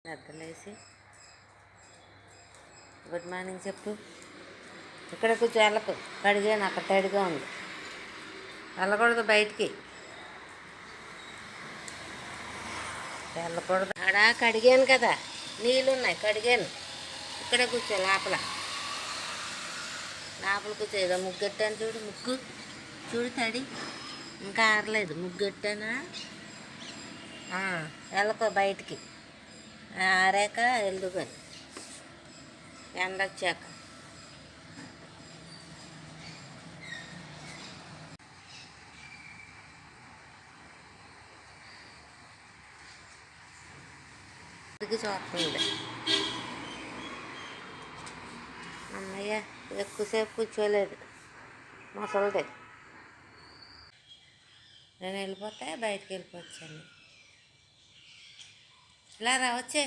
నిద్రలేసి good morning చెప్పు. ఇక్కడ కూర్చో, వెళ్ళకు. కడిగాను, అక్కడ తడిగా ఉంది. వెళ్ళకూడదు బయటికి, వెళ్ళకూడదు. ఆడ కడిగాను కదా, నీళ్ళు ఉన్నాయి, కడిగాను. ఇక్కడే కూర్చో, లోపల కూర్చో. ఏదో ముగ్గెట్టాను చూడు, ముగ్గు చూడు, తడి ఇంకా ఆరలేదు. ముగ్గెట్టానా? వెళ్ళకో బయటికి, ఆరాక వెళ్దుకొని ఎండొచ్చాక. తిరిగి చూస్తుంది అన్నయ్య. ఎక్కువసేపు కూర్చోలేదు, ముసలిది. నేను వెళ్ళిపోతే బయటికి వెళ్ళిపోవచ్చండి. ఇలా రా, వచ్చే.